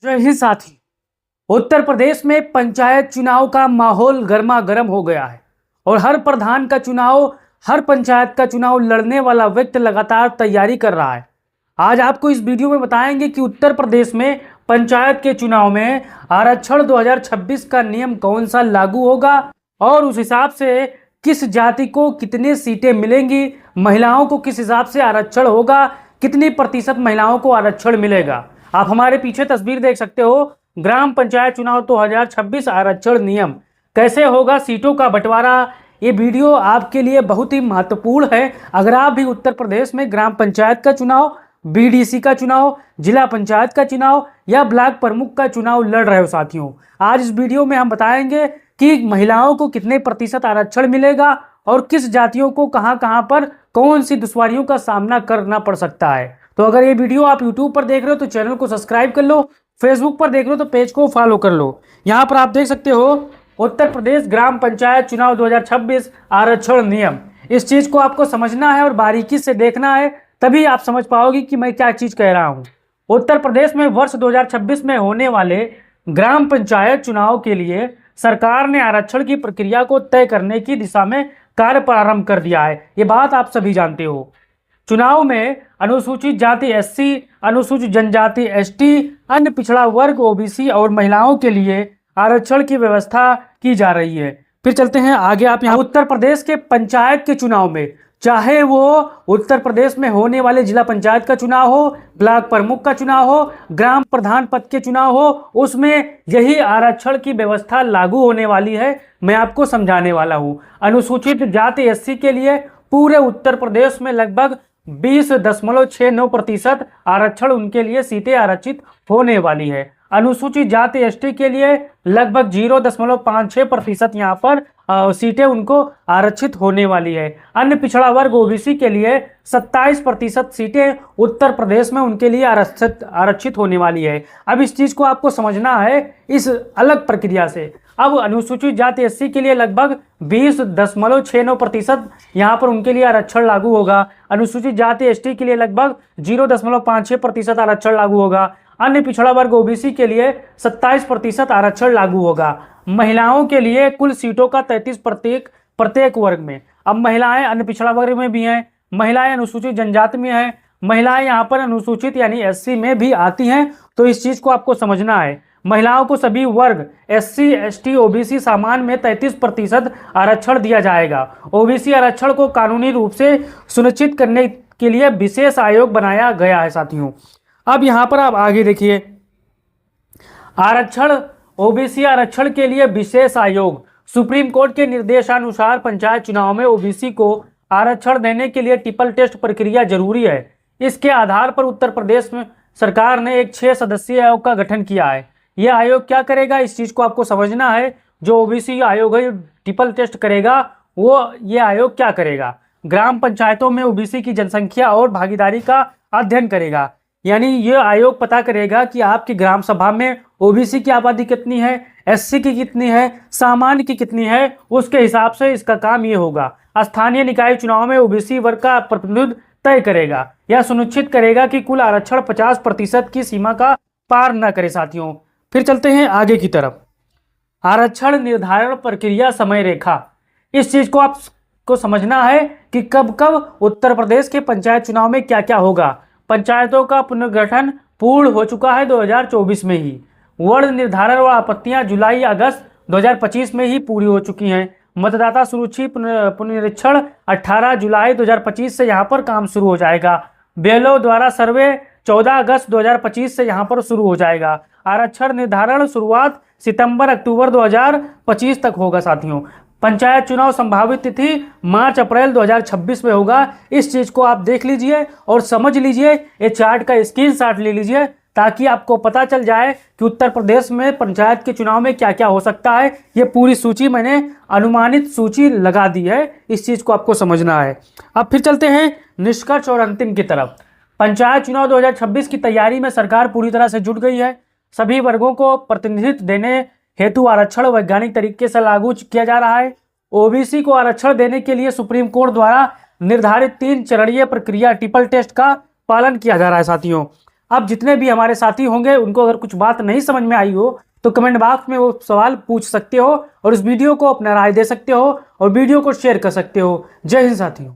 जय हिंद साथी। उत्तर प्रदेश में पंचायत चुनाव का माहौल गर्मा गर्म हो गया है और हर प्रधान का चुनाव, हर पंचायत का चुनाव लड़ने वाला व्यक्ति लगातार तैयारी कर रहा है। आज आपको इस वीडियो में बताएंगे कि उत्तर प्रदेश में पंचायत के चुनाव में आरक्षण 2026 का नियम कौन सा लागू होगा और उस हिसाब से किस जाति को कितनी सीटें मिलेंगी, महिलाओं को किस हिसाब से आरक्षण होगा, कितनी प्रतिशत महिलाओं को आरक्षण मिलेगा। आप हमारे पीछे तस्वीर देख सकते हो। ग्राम पंचायत चुनाव 2026 आरक्षण नियम कैसे होगा, सीटों का बंटवारा। ये वीडियो आपके लिए बहुत ही महत्वपूर्ण है। अगर आप भी उत्तर प्रदेश में ग्राम पंचायत का चुनाव, बीडीसी का चुनाव, जिला पंचायत का चुनाव या ब्लॉक प्रमुख का चुनाव लड़ रहे हो साथियों, आज इस वीडियो में हम बताएंगे कि महिलाओं को कितने प्रतिशत आरक्षण मिलेगा और किस जातियों को कहां पर कौन सी दुश्वारियों का सामना करना पड़ सकता है। तो अगर ये वीडियो आप यूट्यूब पर देख रहे हो तो चैनल को सब्सक्राइब कर लो, फेसबुक पर देख रहे हो तो पेज को फॉलो कर लो। यहाँ पर आप देख सकते हो उत्तर प्रदेश ग्राम पंचायत चुनाव 2026 आरक्षण नियम। इस चीज को आपको समझना है और बारीकी से देखना है, तभी आप समझ पाओगे कि मैं क्या चीज कह रहा हूँ। उत्तर प्रदेश में वर्ष 2026 में होने वाले ग्राम पंचायत चुनाव के लिए सरकार ने आरक्षण की प्रक्रिया को तय करने की दिशा में कार्य प्रारंभ कर दिया है। ये बात आप सभी जानते हो। चुनाव में अनुसूचित जाति एससी, अनुसूचित जनजाति एसटी, अन्य पिछड़ा वर्ग ओबीसी और महिलाओं के लिए आरक्षण की व्यवस्था की जा रही है। फिर चलते हैं आगे। आप यहाँ उत्तर प्रदेश के पंचायत के चुनाव में, चाहे वो उत्तर प्रदेश में होने वाले जिला पंचायत का चुनाव हो, ब्लॉक प्रमुख का चुनाव हो, ग्राम प्रधान पद के चुनाव हो, उसमें यही आरक्षण की व्यवस्था लागू होने वाली है। मैं आपको समझाने वाला हूँ। अनुसूचित जाति एससी के लिए पूरे उत्तर प्रदेश में लगभग 20.69% आरक्षण, उनके लिए सीटें आरक्षित होने वाली है। अनुसूचित जाति एसटी के लिए लगभग 0.56% यहाँ पर सीटें उनको आरक्षित होने वाली है। अन्य पिछड़ा वर्ग ओबीसी के लिए 27% सीटें उत्तर प्रदेश में उनके लिए आरक्षित होने वाली है। अब इस चीज को आपको समझना है इस अलग प्रक्रिया से। अब अनुसूचित जाति एससी के लिए लगभग 20.69% यहाँ पर उनके लिए आरक्षण लागू होगा। अनुसूचित जाति एसटी के लिए लगभग 0.56% आरक्षण लागू होगा। अन्य पिछड़ा वर्ग ओबीसी के लिए 27% आरक्षण लागू होगा। महिलाओं के लिए कुल सीटों का 33 प्रत्येक वर्ग में। अब महिलाएं अन्य पिछड़ा वर्ग में भी हैं, महिलाएं अनुसूचित जनजाति में हैं, महिलाएं यहाँ पर अनुसूचित यानी एससी में भी आती हैं। तो इस चीज को आपको समझना है। महिलाओं को सभी वर्ग एससी, एसटी, ओबीसी सामान्य में 33% आरक्षण दिया जाएगा। ओबीसी आरक्षण को कानूनी रूप से सुनिश्चित करने के लिए विशेष आयोग बनाया गया है साथियों। अब यहाँ पर आप आगे देखिए, आरक्षण, ओबीसी आरक्षण के लिए विशेष आयोग। सुप्रीम कोर्ट के निर्देशानुसार पंचायत चुनाव में ओबीसी को आरक्षण देने के लिए ट्रिपल टेस्ट प्रक्रिया जरूरी है। इसके आधार पर उत्तर प्रदेश में सरकार ने एक 6 सदस्यीय आयोग का गठन किया है। यह आयोग क्या करेगा, इस चीज को आपको समझना है। जो ओबीसी आयोग है ट्रिपल टेस्ट करेगा, वो ये आयोग क्या करेगा, ग्राम पंचायतों में ओबीसी की जनसंख्या और भागीदारी का अध्ययन करेगा। यानी ये आयोग पता करेगा कि आपकी ग्राम सभा में ओबीसी की आबादी कितनी है, एससी की कितनी है, सामान्य की कितनी है, उसके हिसाब से इसका काम ये होगा। स्थानीय निकाय चुनाव में ओबीसी वर्ग का प्रतिनिधित्व तय करेगा। यह सुनिश्चित करेगा कि कुल आरक्षण 50% की सीमा का पार न करे साथियों। फिर चलते हैं आगे की तरफ। आरक्षण निर्धारण प्रक्रिया समय रेखा। इस चीज को आपको समझना है कि कब कब उत्तर प्रदेश के पंचायत चुनाव में क्या क्या होगा। पंचायतों का पुनर्गठन पूर्ण हो चुका है 2024 में ही। वार्ड निर्धारण और आपत्तियां जुलाई अगस्त 2025 में ही पूरी हो चुकी हैं। मतदाता सूची पुनरीक्षण 18 जुलाई 2025 से यहाँ पर काम शुरू हो जाएगा। बेलो द्वारा सर्वे 14 अगस्त 2025 से यहाँ पर शुरू हो जाएगा। आरक्षण निर्धारण शुरुआत सितंबर अक्टूबर 2025 तक होगा साथियों। पंचायत चुनाव संभावित तिथि मार्च अप्रैल 2026 में होगा। इस चीज को आप देख लीजिए और समझ लीजिए। ये चार्ट का स्क्रीनशॉट ले लीजिए ताकि आपको पता चल जाए कि उत्तर प्रदेश में पंचायत के चुनाव में क्या क्या हो सकता है। ये पूरी सूची मैंने अनुमानित सूची लगा दी है, इस चीज को आपको समझना है। अब फिर चलते हैं निष्कर्ष और अंतिम की तरफ। पंचायत चुनाव 2026 की तैयारी में सरकार पूरी तरह से जुट गई है। सभी वर्गों को प्रतिनिधित्व देने हेतु आरक्षण वैज्ञानिक तरीके से लागू किया जा रहा है। ओबीसी को आरक्षण देने के लिए सुप्रीम कोर्ट द्वारा निर्धारित 3 चरणीय प्रक्रिया ट्रिपल टेस्ट का पालन किया जा रहा है साथियों। अब जितने भी हमारे साथी होंगे उनको अगर कुछ बात नहीं समझ में आई हो तो कमेंट बॉक्स में वो सवाल पूछ सकते हो और इस वीडियो को अपना राय दे सकते हो और वीडियो को शेयर कर सकते हो। जय हिंद साथियों।